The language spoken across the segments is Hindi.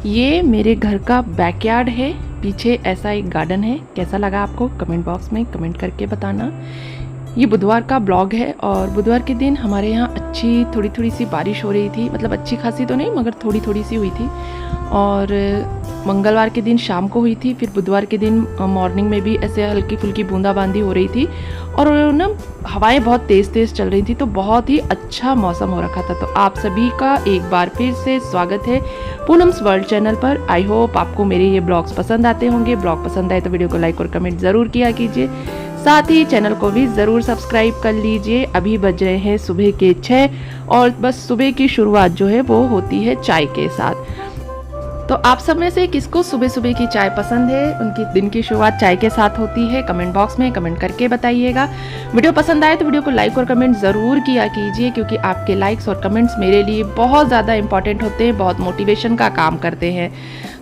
ये मेरे घर का बैकयार्ड है, पीछे ऐसा एक गार्डन है। कैसा लगा आपको कमेंट बॉक्स में कमेंट करके बताना। ये बुधवार का ब्लॉग है और बुधवार के दिन हमारे यहाँ अच्छी थोड़ी सी बारिश हो रही थी, मतलब अच्छी खासी तो नहीं मगर थोड़ी सी हुई थी। और मंगलवार के दिन शाम को हुई थी, फिर बुधवार के दिन मॉर्निंग में भी ऐसे हल्की फुल्की बूंदाबांदी हो रही थी और ना हवाएं बहुत तेज़ चल रही थी, तो बहुत ही अच्छा मौसम हो रखा था। तो आप सभी का एक बार फिर से स्वागत है पूनम्स वर्ल्ड चैनल पर। आई होप आपको मेरे ये ब्लॉग्स पसंद आते होंगे। ब्लॉग पसंद आए तो वीडियो को लाइक और कमेंट ज़रूर किया कीजिए, साथ ही चैनल को भी ज़रूर सब्सक्राइब कर लीजिए। अभी बज रहे हैं सुबह के 6 और बस सुबह की शुरुआत जो है वो होती है चाय के साथ। तो आप सब में से किसको सुबह सुबह की चाय पसंद है, उनकी दिन की शुरुआत चाय के साथ होती है, कमेंट बॉक्स में कमेंट करके बताइएगा। वीडियो पसंद आए तो वीडियो को लाइक और कमेंट ज़रूर किया कीजिए, क्योंकि आपके लाइक्स और कमेंट्स मेरे लिए बहुत ज़्यादा इंपॉर्टेंट होते हैं, बहुत मोटिवेशन का काम करते हैं।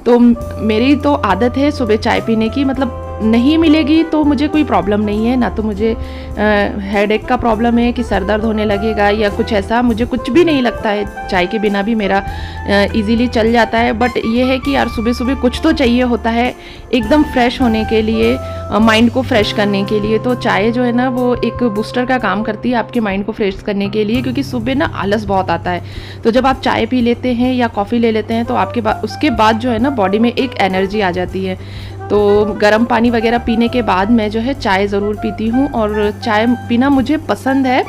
तो मेरी तो आदत है सुबह चाय पीने की, मतलब नहीं मिलेगी तो मुझे कोई प्रॉब्लम नहीं है, ना तो मुझे हेडेक का प्रॉब्लम है कि सर दर्द होने लगेगा या कुछ ऐसा, मुझे कुछ भी नहीं लगता है। चाय के बिना भी मेरा इजीली चल जाता है। बट ये है कि यार सुबह सुबह कुछ तो चाहिए होता है एकदम फ्रेश होने के लिए, माइंड को फ्रेश करने के लिए। तो चाय जो है ना वो एक बूस्टर का काम करती है आपके माइंड को फ्रेश करने के लिए, क्योंकि सुबह ना आलस बहुत आता है। तो जब आप चाय पी लेते हैं या कॉफ़ी ले लेते हैं तो आपके उसके बाद जो है ना बॉडी में एक एनर्जी आ जाती है। तो गर्म पानी वगैरह पीने के बाद मैं जो है चाय ज़रूर पीती हूँ, और चाय पीना मुझे पसंद है,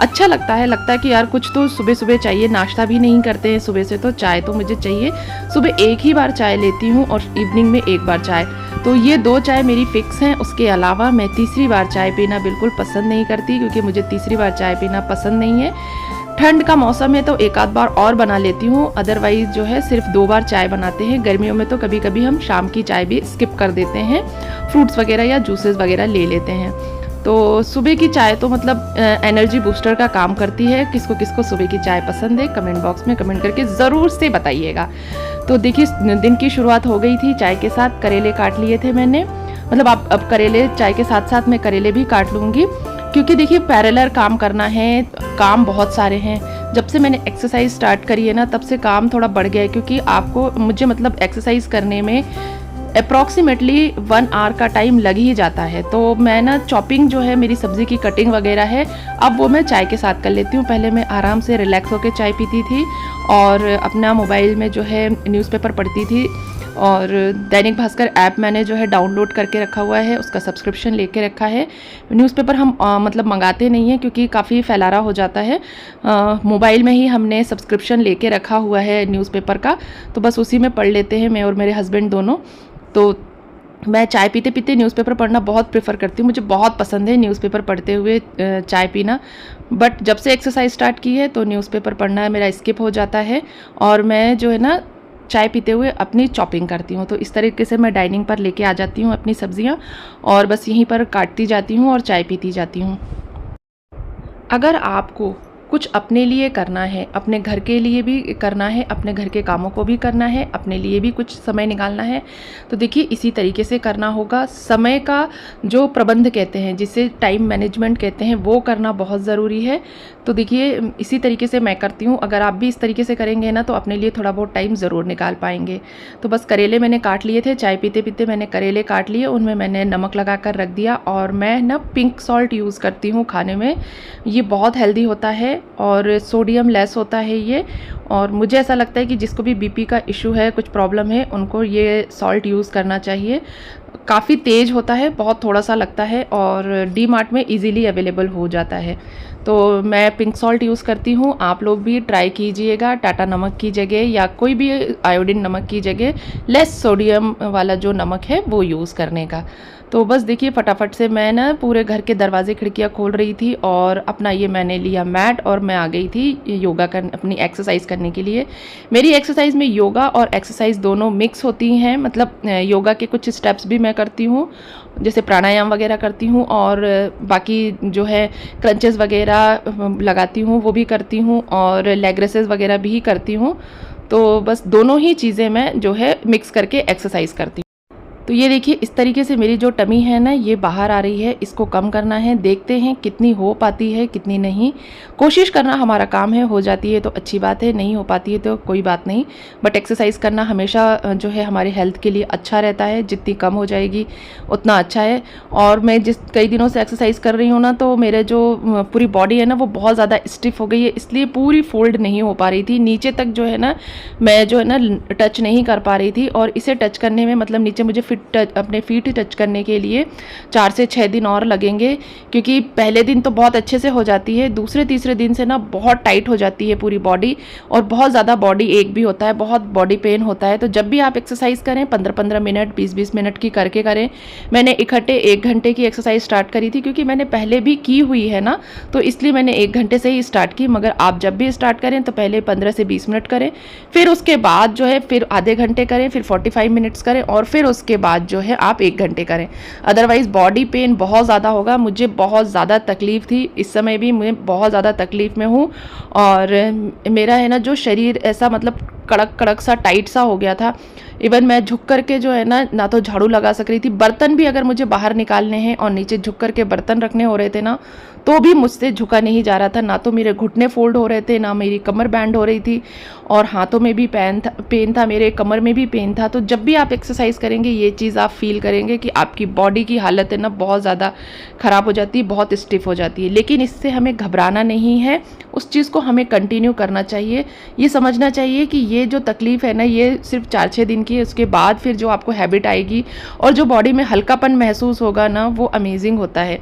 अच्छा लगता है कि यार कुछ तो सुबह सुबह चाहिए। नाश्ता भी नहीं करते हैं सुबह से, तो चाय तो मुझे चाहिए। सुबह एक ही बार चाय लेती हूँ और इवनिंग में एक बार चाय। तो ये 2 चाय मेरी फिक्स हैं। उसके अलावा मैं तीसरी बार चाय पीना बिल्कुल पसंद नहीं करती, क्योंकि मुझे तीसरी बार चाय पीना पसंद नहीं है। ठंड का मौसम है तो एक आध बार और बना लेती हूँ, अदरवाइज़ जो है सिर्फ 2 बार चाय बनाते हैं। गर्मियों में तो कभी कभी हम शाम की चाय भी स्किप कर देते हैं, फ्रूट्स वगैरह या जूसेस वगैरह ले लेते हैं। तो सुबह की चाय तो मतलब एनर्जी बूस्टर का काम करती है। किसको किसको सुबह की चाय पसंद है कमेंट बॉक्स में कमेंट करके ज़रूर से बताइएगा। तो देखिए दिन की शुरुआत हो गई थी चाय के साथ। करेले काट लिए थे मैंने, मतलब अब करेले चाय के साथ साथ मैं करेले भी काट लूँगी, क्योंकि देखिए पैरेलल काम करना है, काम बहुत सारे हैं। जब से मैंने एक्सरसाइज स्टार्ट करी है ना तब से काम थोड़ा बढ़ गया है, क्योंकि मुझे मतलब एक्सरसाइज करने में अप्रॉक्सीमेटली 1 आवर का टाइम लग ही जाता है। तो मैं ना चॉपिंग जो है, मेरी सब्ज़ी की कटिंग वगैरह है, अब वो मैं चाय के साथ कर लेती हूँ। पहले मैं आराम से रिलैक्स होकर चाय पीती थी और अपना मोबाइल में जो है न्यूज़पेपर पढ़ती थी। और दैनिक भास्कर ऐप मैंने जो है डाउनलोड करके रखा हुआ है, उसका सब्सक्रिप्शन लेके रखा है। न्यूज़पेपर हम मतलब मंगाते नहीं हैं, क्योंकि काफ़ी फैलारा हो जाता है। मोबाइल में ही हमने सब्सक्रिप्शन लेके रखा हुआ है न्यूज़पेपर का, तो बस उसी में पढ़ लेते हैं मैं और मेरे हस्बैंड दोनों। तो मैं चाय पीते पीते न्यूज़पेपर पढ़ना बहुत प्रेफर करती हूँ, मुझे बहुत पसंद है न्यूज़पेपर पढ़ते हुए चाय पीना। बट जब से एक्सरसाइज स्टार्ट की है तो न्यूज़पेपर पढ़ना मेरा स्किप हो जाता है, और मैं जो है ना चाय पीते हुए अपनी चॉपिंग करती हूँ। तो इस तरीके से मैं डाइनिंग पर लेके आ जाती हूँ अपनी सब्जियाँ, और बस यहीं पर काटती जाती हूँ और चाय पीती जाती हूँ। अगर आपको कुछ अपने लिए करना है, अपने घर के लिए भी करना है, अपने घर के कामों को भी करना है, अपने लिए भी कुछ समय निकालना है, तो देखिए इसी तरीके से करना होगा। समय का जो प्रबंध कहते हैं, जिसे टाइम मैनेजमेंट कहते हैं, वो करना बहुत ज़रूरी है। तो देखिए इसी तरीके से मैं करती हूँ। अगर आप भी इस तरीके से करेंगे ना तो अपने लिए थोड़ा बहुत टाइम ज़रूर निकाल पाएंगे। तो बस करेले मैंने काट लिए थे, चाय पीते पीते मैंने करेले काट लिए, उनमें मैंने नमक लगा कर रख दिया। और मैं ना पिंक सॉल्ट यूज़ करती हूँ खाने में, ये बहुत हेल्दी होता है और सोडियम लेस होता है ये। और मुझे ऐसा लगता है कि जिसको भी बीपी का इशू है, कुछ प्रॉब्लम है, उनको ये सॉल्ट यूज़ करना चाहिए। काफ़ी तेज़ होता है, बहुत थोड़ा सा लगता है, और डी मार्ट में इजीली अवेलेबल हो जाता है। तो मैं पिंक सॉल्ट यूज़ करती हूँ, आप लोग भी ट्राई कीजिएगा। टाटा नमक की जगह या कोई भी आयोडीन नमक की जगह लेस सोडियम वाला जो नमक है वो यूज़ करने का। तो बस देखिए फटाफट से मैं ना पूरे घर के दरवाजे खिड़कियाँ खोल रही थी, और अपना ये मैंने लिया मैट और मैं आ गई थी योगा अपनी एक्सरसाइज करने के लिए। मेरी एक्सरसाइज में योगा और एक्सरसाइज दोनों मिक्स होती हैं, मतलब योगा के कुछ स्टेप्स भी मैं करती हूँ, जैसे प्राणायाम वगैरह करती हूँ, और बाकी जो है क्रंचेस वगैरह लगाती हूँ वो भी करती हूँ, और लेग रेसेस वगैरह भी करती हूँ। तो बस दोनों ही चीज़ें मैं जो है मिक्स करके एक्सरसाइज करती हूँ। तो ये देखिए इस तरीके से मेरी जो टमी है ना ये बाहर आ रही है, इसको कम करना है। देखते हैं कितनी हो पाती है कितनी नहीं। कोशिश करना हमारा काम है, हो जाती है तो अच्छी बात है, नहीं हो पाती है तो कोई बात नहीं। बट एक्सरसाइज करना हमेशा जो है हमारे हेल्थ के लिए अच्छा रहता है, जितनी कम हो जाएगी उतना अच्छा है। और मैं जिस कई दिनों से एक्सरसाइज कर रही हूँ ना, तो मेरे जो पूरी बॉडी है ना वो बहुत ज़्यादा स्टिफ हो गई है, इसलिए पूरी फोल्ड नहीं हो पा रही थी। नीचे तक जो है ना मैं जो है ना टच नहीं कर पा रही थी, और इसे टच करने में मतलब नीचे मुझे अपने फीट टच करने के लिए 4 से 6 दिन और लगेंगे, क्योंकि पहले दिन तो बहुत अच्छे से हो जाती है, दूसरे तीसरे दिन से ना बहुत टाइट हो जाती है पूरी बॉडी, और बहुत ज़्यादा बॉडी एक भी होता है, बहुत बॉडी पेन होता है। तो जब भी आप एक्सरसाइज करें 15-15 मिनट 20-20 मिनट की करके करें। मैंने इकट्ठे 1 घंटे की एक्सरसाइज स्टार्ट करी थी, क्योंकि मैंने पहले भी की हुई है ना, तो इसलिए मैंने 1 घंटे से ही स्टार्ट की। मगर आप जब भी स्टार्ट करें तो पहले 15 से 20 मिनट करें, फिर उसके बाद जो है फिर आधे घंटे करें, फिर 45 मिनट्स करें, और फिर उसके बाद जो है आप 1 घंटे करें। अदरवाइज बॉडी पेन बहुत ज़्यादा होगा। मुझे बहुत ज़्यादा तकलीफ थी, इस समय भी मैं बहुत ज़्यादा तकलीफ में हूँ, और मेरा है ना जो शरीर ऐसा मतलब कड़क कड़क सा टाइट सा हो गया था। इवन मैं झुक करके जो है ना तो झाड़ू लगा सक रही थी, बर्तन भी अगर मुझे बाहर निकालने हैं और नीचे झुक करके बर्तन रखने हो रहे थे ना, तो भी मुझसे झुका नहीं जा रहा था। ना तो मेरे घुटने फोल्ड हो रहे थे, ना मेरी कमर बैंड हो रही थी, और हाथों में भी पेन था, मेरे कमर में भी पेन था। तो जब भी आप एक्सरसाइज करेंगे ये चीज़ आप फील करेंगे कि आपकी बॉडी की हालत है ना बहुत ज़्यादा ख़राब हो जाती है, बहुत स्टिफ हो जाती है। लेकिन इससे हमें घबराना नहीं है, उस चीज़ को हमें कंटिन्यू करना चाहिए। ये समझना चाहिए कि ये जो तकलीफ़ है ना ये सिर्फ 4-6 दिन की है, उसके बाद फिर जो आपको हैबिट आएगी और जो बॉडी में हल्कापन महसूस होगा ना वो अमेजिंग होता है।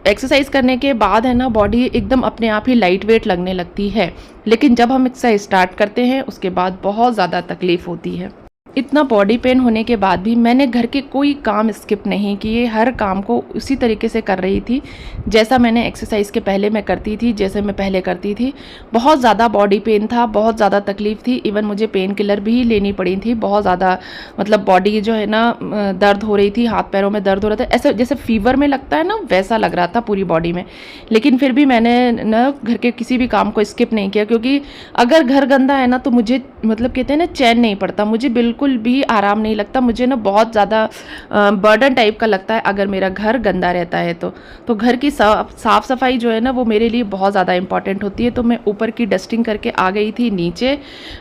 एक्सरसाइज करने के बाद है ना बॉडी एकदम अपने आप ही लाइट वेट लगने लगती है, लेकिन जब हम एक्सरसाइज स्टार्ट करते हैं उसके बाद बहुत ज़्यादा तकलीफ़ होती है। इतना बॉडी पेन होने के बाद भी मैंने घर के कोई काम स्किप नहीं किए, हर काम को उसी तरीके से कर रही थी जैसा मैंने एक्सरसाइज के पहले मैं करती थी, जैसे मैं पहले करती थी। बहुत ज़्यादा बॉडी पेन था, बहुत ज़्यादा तकलीफ़ थी, इवन मुझे पेन किलर भी लेनी पड़ी थी। बहुत ज़्यादा मतलब बॉडी जो है ना दर्द हो रही थी, हाथ पैरों में दर्द हो रहा था, ऐसे जैसे फीवर में लगता है ना वैसा लग रहा था पूरी बॉडी में। लेकिन फिर भी मैंने ना घर के किसी भी काम को स्किप नहीं किया, क्योंकि अगर घर गंदा है ना तो मुझे मतलब कहते हैं ना चैन नहीं पड़ता, मुझे बिल्कुल भी आराम नहीं लगता, मुझे ना बहुत ज़्यादा बर्डन टाइप का लगता है अगर मेरा घर गंदा रहता है तो घर की साफ़ सफाई जो है ना वो मेरे लिए बहुत ज़्यादा इंपॉर्टेंट होती है। तो मैं ऊपर की डस्टिंग करके आ गई थी नीचे,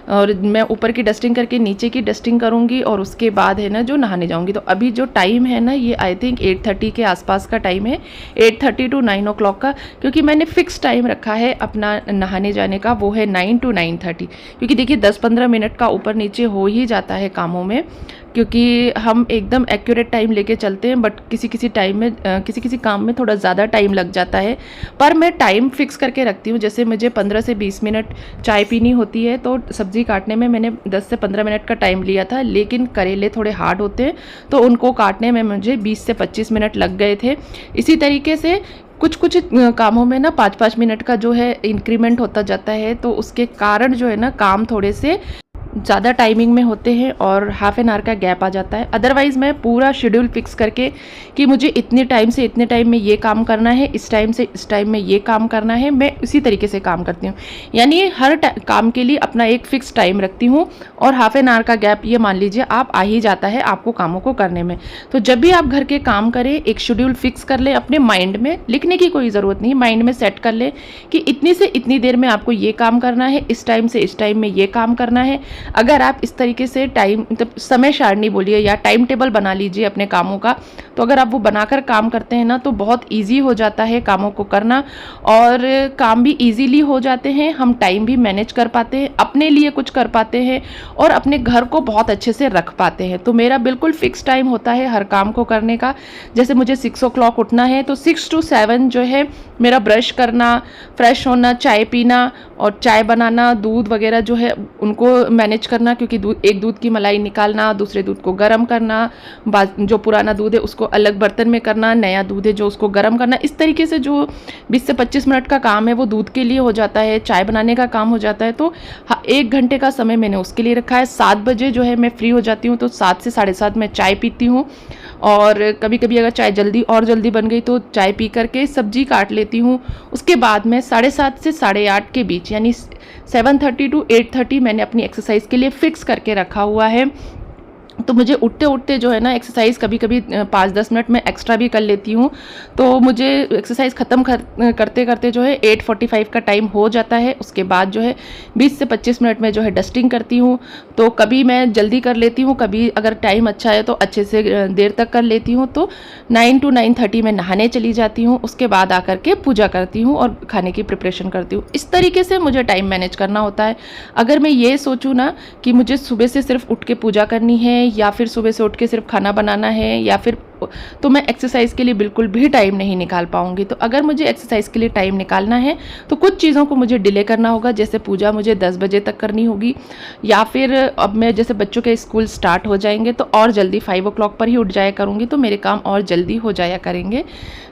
और मैं ऊपर की डस्टिंग करके नीचे की डस्टिंग करूँगी, और उसके बाद है ना जो नहाने जाऊँगी। तो अभी जो टाइम है ना ये आई थिंक 8:30 के आसपास का टाइम है, 8:30 to 9 o'clock का, क्योंकि मैंने फ़िक्स टाइम रखा है अपना नहाने जाने का, वो है 9 to 9:30। क्योंकि देखिए 10-15 मिनट का ऊपर नीचे हो ही जाता है कामों में, क्योंकि हम एकदम एक्यूरेट टाइम लेके चलते हैं, बट किसी किसी टाइम में किसी किसी काम में थोड़ा ज़्यादा टाइम लग जाता है। पर मैं टाइम फिक्स करके रखती हूँ, जैसे मुझे 15 से 20 मिनट चाय पीनी होती है तो सब्ज़ी काटने में मैंने 10 से 15 मिनट का टाइम लिया था, लेकिन करेले थोड़े हार्ड होते हैं तो उनको काटने में मुझे 20 से 25 मिनट लग गए थे। इसी तरीके से कुछ कुछ कामों में ना 5-5 मिनट का जो है इंक्रीमेंट होता जाता है, तो उसके कारण जो है ना काम थोड़े से ज़्यादा टाइमिंग में होते हैं और हाफ एन आवर का गैप आ जाता है। अदरवाइज़ मैं पूरा शेड्यूल फिक्स करके कि मुझे इतने टाइम से इतने टाइम में ये काम करना है, इस टाइम से इस टाइम में ये काम करना है, मैं उसी तरीके से काम करती हूँ। यानी हर काम के लिए अपना एक फ़िक्स टाइम रखती हूँ, और हाफ एन आवर का गैप ये मान लीजिए आप आ ही जाता है आपको कामों को करने में। तो जब भी आप घर के काम करें एक शेड्यूल फिक्स कर लें, अपने माइंड में लिखने की कोई ज़रूरत नहीं, माइंड में सेट कर लें कि इतनी से इतनी देर में आपको ये काम करना है, इस टाइम से इस टाइम में ये काम करना है। अगर आप इस तरीके से टाइम मतलब समय सारणी बोलिए या टाइम टेबल बना लीजिए अपने कामों का, तो अगर आप वो बनाकर काम करते हैं ना तो बहुत इजी हो जाता है कामों को करना, और काम भी इजीली हो जाते हैं, हम टाइम भी मैनेज कर पाते हैं, अपने लिए कुछ कर पाते हैं और अपने घर को बहुत अच्छे से रख पाते हैं। तो मेरा बिल्कुल फिक्स टाइम होता है हर काम को करने का। जैसे मुझे 6 o'clock उठना है तो 6 to 7 जो है मेरा ब्रश करना, फ्रेश होना, चाय पीना और चाय बनाना, दूध वगैरह जो है उनको मैनेज करना, क्योंकि एक दूध की मलाई निकालना, दूसरे दूध को गर्म करना, जो पुराना दूध है उसको अलग बर्तन में करना, नया दूध है जो उसको गर्म करना। इस तरीके से जो 20 से 25 मिनट का काम है वो दूध के लिए हो जाता है, चाय बनाने का काम हो जाता है। तो 1 घंटे का समय मैंने उसके लिए रखा है। 7 बजे जो है मैं फ्री हो जाती हूँ, तो 7 से 7:30 मैं चाय पीती हूँ, और कभी कभी अगर चाय जल्दी बन गई तो चाय पी करके सब्जी काट लेती हूँ। उसके बाद मैं 7:30 से 8:30 के बीच यानी 7:30 to 8:30 मैंने अपनी एक्सरसाइज के लिए फ़िक्स करके रखा हुआ है। तो मुझे उठते उठते जो है ना एक्सरसाइज कभी कभी 5-10 मिनट में एक्स्ट्रा भी कर लेती हूँ। तो मुझे एक्सरसाइज ख़त्म करते करते जो है 8:45 का टाइम हो जाता है। उसके बाद जो है 20 से 25 मिनट में जो है डस्टिंग करती हूँ। तो कभी मैं जल्दी कर लेती हूँ, कभी अगर टाइम अच्छा है तो अच्छे से देर तक कर लेती हूँ। तो 9 to 9:30 में नहाने चली जाती हूँ। उसके बाद आकर के पूजा करती हूँ और खाने की प्रिपरेशन करती हूँ। इस तरीके से मुझे टाइम मैनेज करना होता है। अगर मैं ये सोचूँ ना कि मुझे सुबह से सिर्फ उठ के पूजा करनी है या फिर सुबह से उठ के सिर्फ खाना बनाना है या फिर, तो मैं एक्सरसाइज के लिए बिल्कुल भी टाइम नहीं निकाल पाऊंगी। तो अगर मुझे एक्सरसाइज के लिए टाइम निकालना है तो कुछ चीज़ों को मुझे डिले करना होगा। जैसे पूजा मुझे 10 बजे तक करनी होगी, या फिर अब मैं जैसे बच्चों के स्कूल स्टार्ट हो जाएंगे तो और जल्दी 5 o'clock पर ही उठ जाया करूँगी, तो मेरे काम और जल्दी हो जाया करेंगे।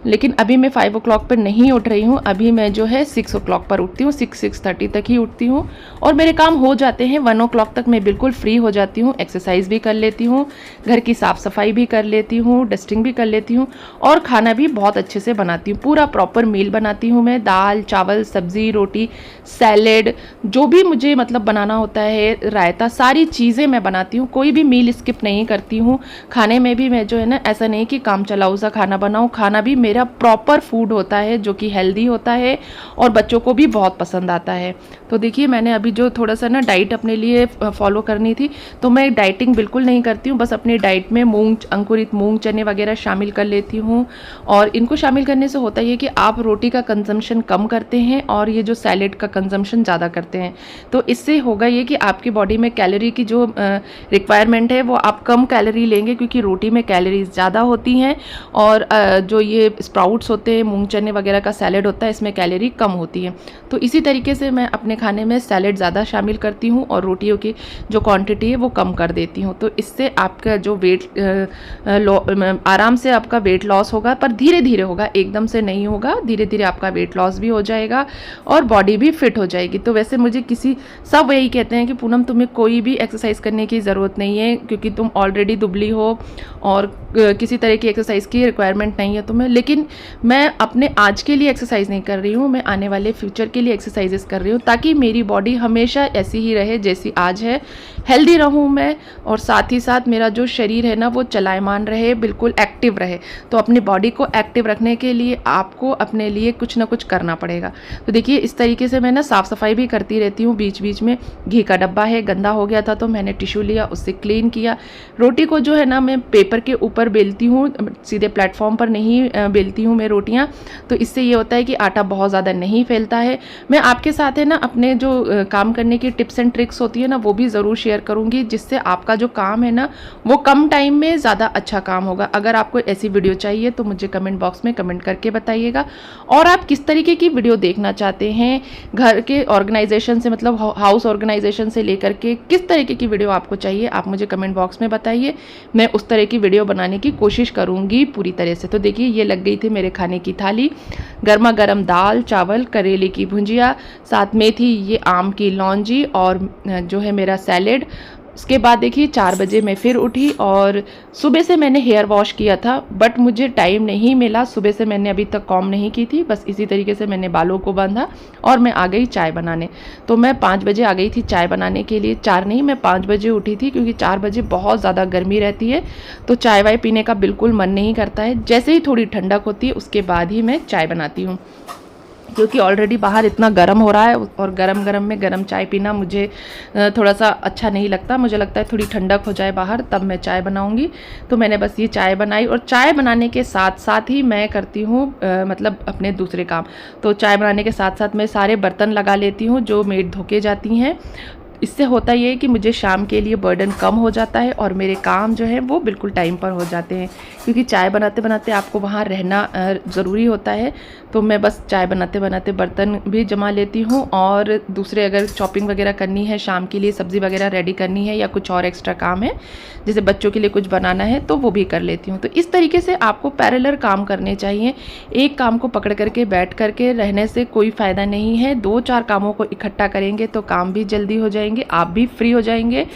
लेकिन अभी मैं 5 o'clock पर नहीं उठ रही हूँ, अभी मैं जो है 6 o'clock पर उठती हूँ, 6-6:30 तक ही उठती हूँ और मेरे काम हो जाते हैं। 1 o'clock तक मैं बिल्कुल फ्री हो जाती हूँ, एक्सरसाइज भी कर लेती हूँ, घर की साफ़ सफाई भी कर लेती हूँ, डस्टिंग भी कर लेती हूँ और खाना भी बहुत अच्छे से बनाती हूँ। पूरा प्रॉपर मील बनाती हूँ मैं, दाल चावल सब्ज़ी रोटी सैलेड जो भी मुझे मतलब बनाना होता है, रायता, सारी चीज़ें मैं बनाती हूँ। कोई भी मील स्किप नहीं करती हूँ। खाने में भी मैं जो है ना ऐसा नहीं कि काम चलाऊ सा खाना बनाऊँ, खाना भी मेरा प्रॉपर फूड होता है जो कि हेल्दी होता है और बच्चों को भी बहुत पसंद आता है। तो देखिए मैंने अभी जो थोड़ा सा ना डाइट अपने लिए फॉलो करनी थी, तो मैं डाइटिंग बिल्कुल नहीं करती हूँ, बस अपनी डाइट में अंकुरित मूंग चने वगैरह शामिल कर लेती हूँ। और इनको शामिल करने से होता है कि आप रोटी का कंजम्पशन कम करते हैं और ये जो सैलेड का कंजम्पशन ज़्यादा करते हैं। तो इससे होगा ये कि आपकी बॉडी में कैलोरी की जो रिक्वायरमेंट है वो आप कम कैलोरी लेंगे, क्योंकि रोटी में कैलोरीज ज़्यादा होती हैं और जो ये स्प्राउट्स होते हैं, मूंग चने वगैरह का सैलेड होता है, इसमें कैलोरी कम होती है। तो इसी तरीके से मैं अपने खाने में सैलेड ज़्यादा शामिल करती हूँ और रोटियों की जो क्वांटिटी है वो कम कर देती हूँ। तो इससे आपका जो वेट आराम से आपका वेट लॉस होगा, पर धीरे धीरे होगा, एकदम से नहीं होगा, धीरे धीरे आपका वेट लॉस भी हो जाएगा और बॉडी भी फिट हो जाएगी। तो वैसे मुझे सब यही कहते हैं कि पूनम तुम्हें कोई भी एक्सरसाइज करने की ज़रूरत नहीं है, क्योंकि तुम ऑलरेडी दुबली हो और किसी तरह की एक्सरसाइज की रिक्वायरमेंट नहीं है तुम्हें। लेकिन मैं अपने आज के लिए एक्सरसाइज नहीं कर रही हूँ, मैं आने वाले फ्यूचर के लिए एक्सरसाइजेस कर रही हूँ, ताकि मेरी बॉडी हमेशा ऐसी ही रहे जैसी आज है, हेल्दी रहूँ मैं, और साथ ही साथ मेरा जो शरीर है ना वो चलायमान रहे, बिल्कुल एक्टिव रहे। तो अपनी बॉडी को एक्टिव रखने के लिए आपको अपने लिए कुछ ना कुछ करना पड़ेगा। तो देखिए इस तरीके से मैं ना साफ़ सफाई भी करती रहती हूँ बीच बीच में। घी का डब्बा है, गंदा हो गया था तो मैंने टिश्यू लिया, उससे क्लीन किया। रोटी को जो है ना मैं पेपर के ऊपर बेलती हूँ, सीधे प्लेटफॉर्म पर नहीं बेलती हूँ मैं रोटियाँ। तो इससे ये होता है कि आटा बहुत ज़्यादा नहीं फैलता है। मैं आपके साथ है ना अपने जो काम करने की टिप्स एंड ट्रिक्स होती है ना वो भी ज़रूर शेयर करूँगी, जिससे आपका जो काम है ना वो कम टाइम में ज़्यादा अच्छा काम होगा। अगर आपको ऐसी वीडियो चाहिए तो मुझे कमेंट बॉक्स में कमेंट करके बताइएगा। और आप किस तरीके की वीडियो देखना चाहते हैं, घर के ऑर्गेनाइजेशन से, मतलब हाउस ऑर्गेनाइजेशन से लेकर के किस तरीके की वीडियो आपको चाहिए, आप मुझे कमेंट बॉक्स में बताइए। मैं उस तरह की वीडियो बनाने की कोशिश करूँगी पूरी तरह से। तो देखिए ये लग गई थी मेरे खाने की थाली, गर्मा गर्म दाल चावल, करेले की भुंजिया, साथ में थी ये आम की लौंजी और जो है मेरा सैलेड। उसके बाद देखिए 4 बजे मैं फिर उठी और सुबह से मैंने हेयर वॉश किया था, बट मुझे टाइम नहीं मिला। सुबह से मैंने अभी तक कॉम्ब नहीं की थी, बस इसी तरीके से मैंने बालों को बांधा और मैं आ गई चाय बनाने। तो मैं 5 बजे आ गई थी चाय बनाने के लिए, 4 नहीं मैं 5 बजे उठी थी, क्योंकि 4 बजे बहुत ज़्यादा गर्मी रहती है तो चाय वाय पीने का बिल्कुल मन नहीं करता है। जैसे ही थोड़ी ठंडक होती है उसके बाद ही मैं चाय बनाती हूँ, क्योंकि ऑलरेडी बाहर इतना गर्म हो रहा है और गरम गरम में गर्म चाय पीना मुझे थोड़ा सा अच्छा नहीं लगता। मुझे लगता है थोड़ी ठंडक हो जाए बाहर तब मैं चाय बनाऊंगी। तो मैंने बस ये चाय बनाई और चाय बनाने के साथ साथ ही मैं करती हूँ मतलब अपने दूसरे काम। तो चाय बनाने के साथ साथ मैं सारे बर्तन लगा लेती हूँ जो मेड धो के जाती हैं। इससे होता ये है कि मुझे शाम के लिए बर्डन कम हो जाता है और मेरे काम जो है वो बिल्कुल टाइम पर हो जाते हैं, क्योंकि चाय बनाते बनाते आपको वहाँ रहना ज़रूरी होता है। तो मैं बस चाय बनाते बनाते बर्तन भी जमा लेती हूँ और दूसरे अगर चॉपिंग वगैरह करनी है, शाम के लिए सब्ज़ी वगैरह रेडी करनी है या कुछ और एक्स्ट्रा काम है जैसे बच्चों के लिए कुछ बनाना है तो वो भी कर लेती हूँ। तो इस तरीके से आपको पैरेलल काम करने चाहिए। एक काम को पकड़ करके बैठ करके रहने से कोई फ़ायदा नहीं है। 2-4 कामों को इकट्ठा करेंगे तो काम भी जल्दी हो जाएंगे, आप भी फ्री हो जाएंगे।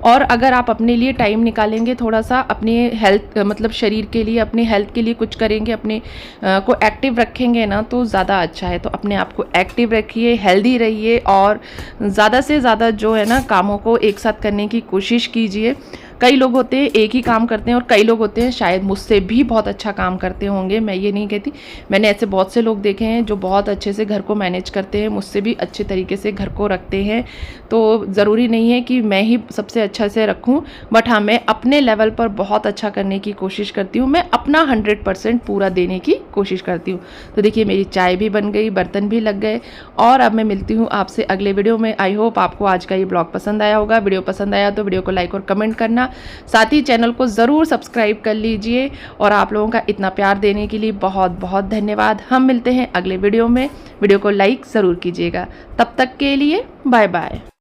और अगर आप अपने लिए टाइम निकालेंगे, थोड़ा सा अपने हेल्थ मतलब शरीर के लिए, अपने हेल्थ के लिए कुछ करेंगे, अपने को एक्टिव रखेंगे ना तो ज़्यादा अच्छा है। तो अपने आप को एक्टिव रखिए, हेल्दी रहिए और ज़्यादा से ज़्यादा जो है ना कामों को एक साथ करने की कोशिश कीजिए। कई लोग होते हैं एक ही काम करते हैं और कई लोग होते हैं शायद मुझसे भी बहुत अच्छा काम करते होंगे, मैं ये नहीं कहती। मैंने ऐसे बहुत से लोग देखे हैं जो बहुत अच्छे से घर को मैनेज करते हैं, मुझसे भी अच्छे तरीके से घर को रखते हैं। तो ज़रूरी नहीं है कि मैं ही सबसे अच्छा से रखूँ, बट हाँ, मैं अपने लेवल पर बहुत अच्छा करने की कोशिश करती हूँ। मैं अपना 100% पूरा देने की कोशिश करती हूँ। तो देखिए मेरी चाय भी बन गई, बर्तन भी लग गए, और अब मैं मिलती हूँ आपसे अगले वीडियो में। आई होप आपको आज का ये ब्लॉग पसंद आया होगा। वीडियो पसंद आया तो वीडियो को लाइक और कमेंट करना, साथ ही चैनल को ज़रूर सब्सक्राइब कर लीजिए। और आप लोगों का इतना प्यार देने के लिए बहुत बहुत धन्यवाद। हम मिलते हैं अगले वीडियो में। वीडियो को लाइक ज़रूर कीजिएगा। तब तक के लिए बाय बाय।